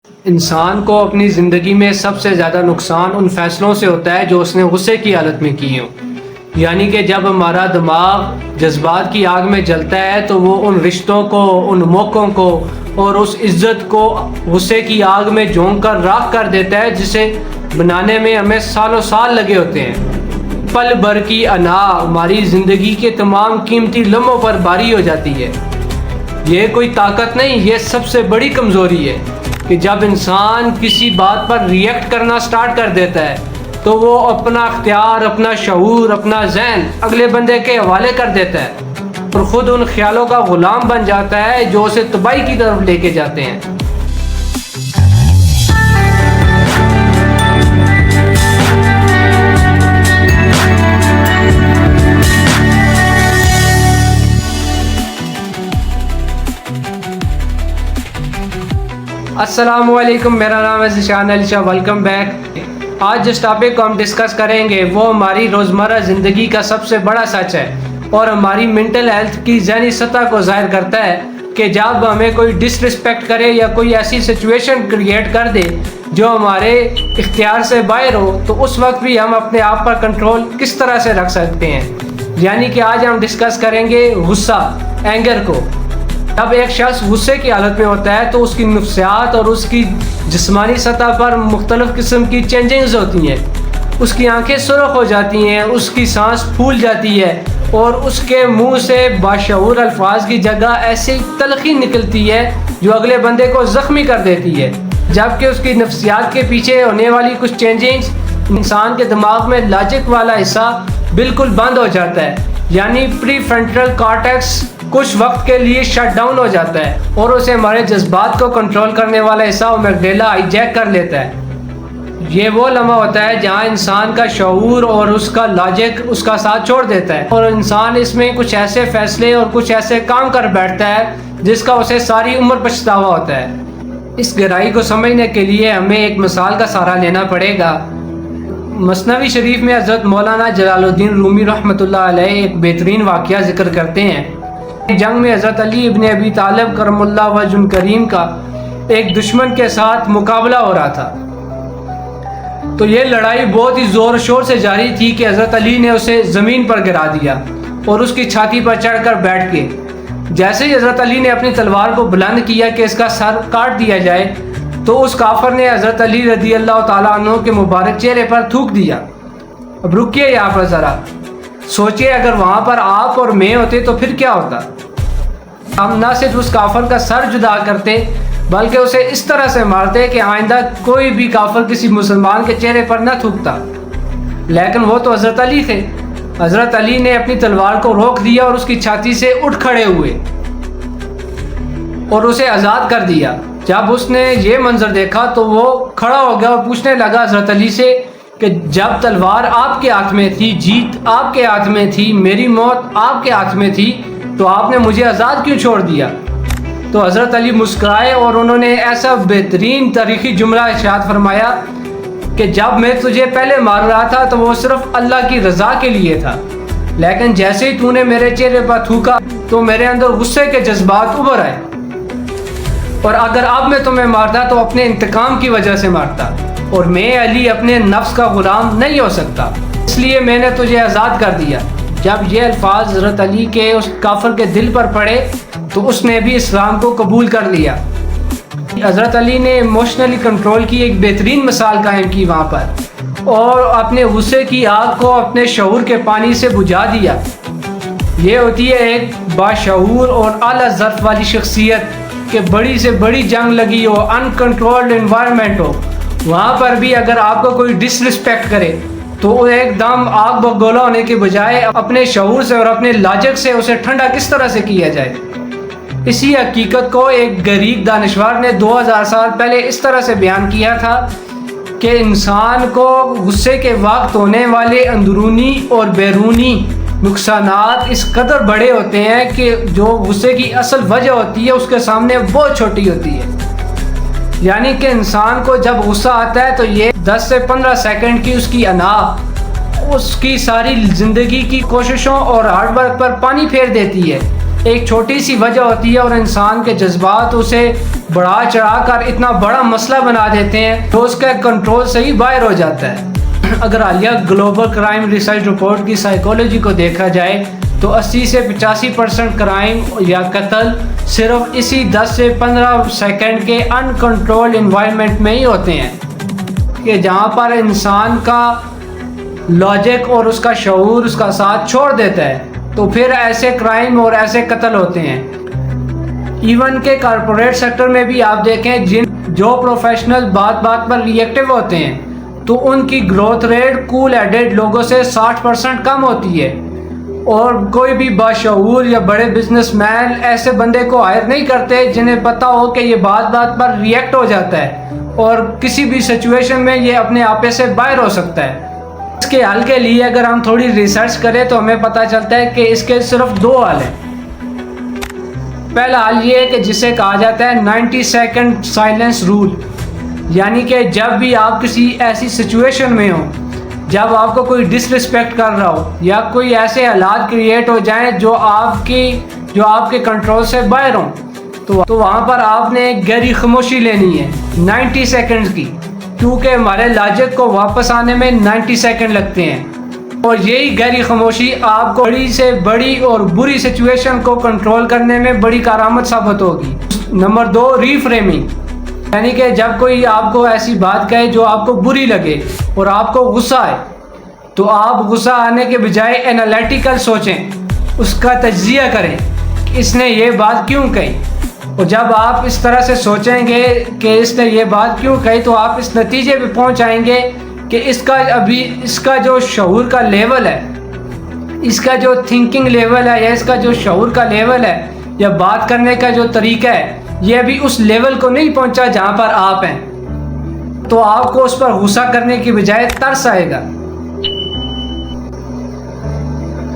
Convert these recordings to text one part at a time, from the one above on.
इंसान को अपनी ज़िंदगी में सबसे ज़्यादा नुकसान उन फैसलों से होता है जो उसने गुस्से की हालत में किए हों। यानी कि जब हमारा दिमाग जज्बात की आग में जलता है तो वो उन रिश्तों को, उन मौक़ों को और उस इज़्ज़त को गुस्से की आग में झोंक कर राख कर देता है, जिसे बनाने में हमें सालों साल लगे होते हैं। पल भर की अना हमारी ज़िंदगी के तमाम कीमती लम्हों पर भारी हो जाती है। ये कोई ताकत नहीं, ये सबसे बड़ी कमज़ोरी है कि जब इंसान किसी बात पर रिएक्ट करना स्टार्ट कर देता है तो वो अपना अख्तियार, अपना शऊर, अपना ज़हन अगले बंदे के हवाले कर देता है और ख़ुद उन ख्यालों का ग़ुलाम बन जाता है जो उसे तबाही की तरफ लेके जाते हैं। अस्सलामुअलैकुम, मेरा नाम है ज़िशान अली शाह। Welcome back. आज जिस टॉपिक को हम डिस्कस करेंगे वो हमारी रोज़मर्रा ज़िंदगी का सबसे बड़ा सच है और हमारी मेंटल हेल्थ की ज़हनी सतह को ज़ाहिर करता है कि जब हमें कोई डिसरिस्पेक्ट करे या कोई ऐसी सिचुएशन क्रिएट कर दे जो हमारे इख्तियार से बाहर हो, तो उस वक्त भी हम अपने आप पर कंट्रोल किस तरह से रख सकते हैं। यानी कि आज हम डिस्कस करेंगे गुस्सा, एंगर को। जब एक शख्स गुस्से की हालत में होता है तो उसकी नफ्सियात और उसकी जिस्मानी सतह पर मुख्तलिफ़ किस्म की चेंजिंग्स होती हैं। उसकी आंखें सुर्ख हो जाती हैं, उसकी सांस फूल जाती है और उसके मुंह से बाशऊर अल्फाज की जगह ऐसी तलखी निकलती है जो अगले बंदे को ज़ख्मी कर देती है। जबकि उसकी नफ्सियात के पीछे होने वाली कुछ चेंजिंग्स इंसान के दिमाग में लॉजिक वाला हिस्सा बिल्कुल बंद हो जाता है, यानी प्री फ्रंटल कॉर्टेक्स कुछ वक्त के लिए शट डाउन हो जाता है और उसे हमारे जज्बात को कंट्रोल करने वाला हिस्सा अमिगडाला हाईजैक कर लेता है। ये वो लम्हा होता है जहाँ इंसान का शऊर और उसका लॉजिक उसका साथ छोड़ देता है और इंसान इसमें कुछ ऐसे फैसले और कुछ ऐसे काम कर बैठता है जिसका उसे सारी उम्र पछतावा होता है। इस गहराई को समझने के लिए हमें एक मिसाल का सहारा लेना पड़ेगा। मसनवी शरीफ में हज़रत मौलाना जलालुद्दीन रूमी रहमतुल्लाह अलैह एक बेहतरीन वाक़या जिक्र करते हैं। जंग में हज़रत अली इब्न अबी तालिब करमुल्लाह वजहुल करीम का एक दुश्मन के साथ मुकाबला हो रहा था। तो ये लड़ाई बहुत ही ज़ोर शोर से जारी थी कि हज़रत अली ने उसे ज़मीन पर गिरा दिया और उसकी छाती पर चढ़कर बैठ गए। जैसे ही हज़रत अली ने अपनी तलवार को बुलंद किया कि इसका सर काट दिया जाए तो उस काफिर ने हज़रत अली रज़ी अल्लाह ताला अन्हु के मुबारक चेहरे पर थूक दिया। अब रुकिए यहाँ पर ज़रा, सोचिए अगर वहाँ पर आप और मैं होते तो फिर क्या होता। हम ना सिर्फ उस काफिर का सर जुदा करते बल्कि उसे इस तरह से मारते कि आइंदा कोई भी काफिर किसी मुसलमान के चेहरे पर न थूकता। लेकिन वो तो हज़रत अली थे। हज़रत अली ने अपनी तलवार को रोक दिया और उसकी छाती से उठ खड़े हुए और उसे आज़ाद कर दिया। जब उसने ये मंजर देखा तो वो खड़ा हो गया और पूछने लगा हज़रत अली से कि जब तलवार आपके हाथ में थी, जीत आपके हाथ में थी, मेरी मौत आपके हाथ में थी, तो आपने मुझे आज़ाद क्यों छोड़ दिया। तो हज़रत अली मुस्कुराए और उन्होंने ऐसा बेहतरीन तारीख़ी जुमला इरशाद फरमाया कि जब मैं तुझे पहले मार रहा था तो वो सिर्फ अल्लाह की रज़ा के लिए था, लेकिन जैसे ही तूने मेरे चेहरे पर थूका तो मेरे अंदर गुस्से के जज्बात उभर आए और अगर अब मैं तुम्हें मारता तो अपने इंतकाम की वजह से मारता और मैं अली अपने नफ्स का गुलाम नहीं हो सकता, इसलिए मैंने तुझे आज़ाद कर दिया। जब ये अल्फाज हज़रत अली के उस काफिर के दिल पर पड़े तो उसने भी इस्लाम को कबूल कर लिया। हज़रत अली ने इमोशनली कंट्रोल की एक बेहतरीन मिसाल कायम की वहाँ पर और अपने गुस्से की आग को अपने शऊर के पानी से बुझा दिया। ये होती है एक बाशऊर और आला ज़र्फ़ वाली शख्सियत के बड़ी से बड़ी जंग लगी हो, अनकंट्रोल्ड एनवायरनमेंट हो, वहाँ पर भी अगर आपको कोई डिसरिस्पेक्ट करे तो एकदम आग बगोला होने के बजाय अपने शऊर से और अपने लॉजिक से उसे ठंडा किस तरह से किया जाए। इसी हकीकत को एक गरीब दानिशवर ने 2000 साल पहले इस तरह से बयान किया था कि इंसान को गुस्से के वक्त होने वाले अंदरूनी और बैरूनी नुकसानात इस कदर बड़े होते हैं कि जो गुस्से की असल वजह होती है उसके सामने बहुत छोटी होती है। यानी कि इंसान को जब गुस्सा आता है तो ये 10 से 15 सेकंड की उसकी अना उसकी सारी ज़िंदगी की कोशिशों और हार्डवर्क पर पानी फेर देती है एक छोटी सी वजह होती है और इंसान के जज्बात उसे बढ़ा चढ़ा कर इतना बड़ा मसला बना देते हैं तो उसका कंट्रोल से ही बाहर हो जाता है। अगर हालिया ग्लोबल क्राइम रिसर्च रिपोर्ट की साइकोलॉजी को देखा जाए तो 80 से 85% क्राइम या कत्ल सिर्फ इसी 10 से 15 सेकंड के अनकंट्रोल्ड इन्वायरमेंट में ही होते हैं, कि जहाँ पर इंसान का लॉजिक और उसका शऊर उसका साथ छोड़ देता है, तो फिर ऐसे क्राइम और ऐसे कत्ल होते हैं। इवन के कॉरपोरेट सेक्टर में भी आप देखें, जो प्रोफेशनल बात बात पर रिएक्टिव होते हैं तो उनकी ग्रोथ रेट कूल हेडेड लोगों से 60% कम होती है। और कोई भी बाशऊर या बड़े बिजनेसमैन ऐसे बंदे को हायर नहीं करते जिन्हें पता हो कि ये बात बात पर रिएक्ट हो जाता है और किसी भी सिचुएशन में ये अपने आपे से बाहर हो सकता है। इसके हल के लिए अगर हम थोड़ी रिसर्च करें तो हमें पता चलता है कि इसके सिर्फ 2 हल हैं। पहला हल ये है कि जिसे कहा जाता है 90 सेकंड साइलेंस रूल, यानी कि जब भी आप किसी ऐसी सिचुएशन में हो जब आपको कोई डिसरिस्पेक्ट कर रहा हो या कोई ऐसे हालात क्रिएट हो जाएं जो आपके कंट्रोल से बाहर हों, तो वहाँ पर आपने एक गहरी खामोशी लेनी है 90 सेकंड्स की, क्योंकि हमारे लॉजिक को वापस आने में 90 सेकंड लगते हैं। और यही गहरी खामोशी आपको बड़ी से बड़ी और बुरी सिचुएशन को कंट्रोल करने में बड़ी कारआमद साबित होगी। नंबर 2, रीफ्रेमिंग, यानी कि जब कोई आपको ऐसी बात कहे जो आपको बुरी लगे और आपको गुस्सा आए, तो आप गुस्सा आने के बजाय एनालिटिकल सोचें, उसका तज्जिया करें कि इसने ये बात क्यों कही। और जब आप इस तरह से सोचेंगे कि इसने ये बात क्यों कही, तो आप इस नतीजे पे पहुंच आएंगे कि इसका जो शऊर का लेवल है, इसका जो थिंकिंग लेवल है या इसका जो शऊर का लेवल है या बात करने का जो तरीका है, ये अभी उस लेवल को नहीं पहुंचा जहां पर आप हैं। तो आपको उस पर गुस्सा करने की बजाय तरस आएगा।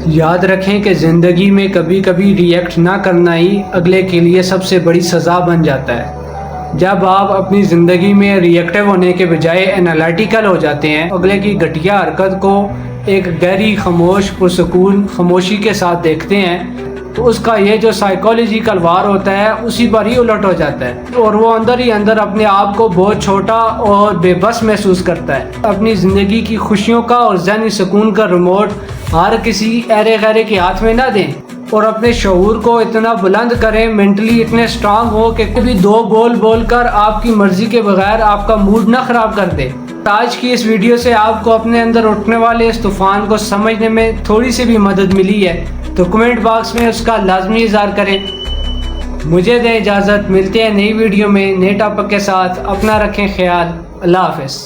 याद रखें कि ज़िंदगी में कभी कभी रिएक्ट ना करना ही अगले के लिए सबसे बड़ी सज़ा बन जाता है। जब आप अपनी ज़िंदगी में रिएक्टिव होने के बजाय एनालिटिकल हो जाते हैं, अगले की घटिया हरकत को एक गहरी खामोश पुरसुकून खामोशी के साथ देखते हैं, तो उसका ये जो साइकोलॉजिकल वार होता है उसी पर ही उलट हो जाता है और वो अंदर ही अंदर अपने आप को बहुत छोटा और बेबस महसूस करता है। अपनी ज़िंदगी की खुशियों का और ज़हनी सुकून का रिमोट हर किसी ऐरे गैरे के हाथ में ना दें और अपने शऊर को इतना बुलंद करें, मेंटली इतने स्ट्रांग हो कि कभी 2 बोल कर आपकी मर्जी के बगैर आपका मूड ना ख़राब कर दे। आज की इस वीडियो से आपको अपने अंदर उठने वाले इस तूफ़ान को समझने में थोड़ी सी भी मदद मिली है तो कमेंट बॉक्स में उसका लाजमी इज़हार करें। मुझे दें इजाज़त, मिलते हैं नई वीडियो में नए टॉपिक के साथ। अपना रखें ख्याल। अल्लाह हाफ़िज़।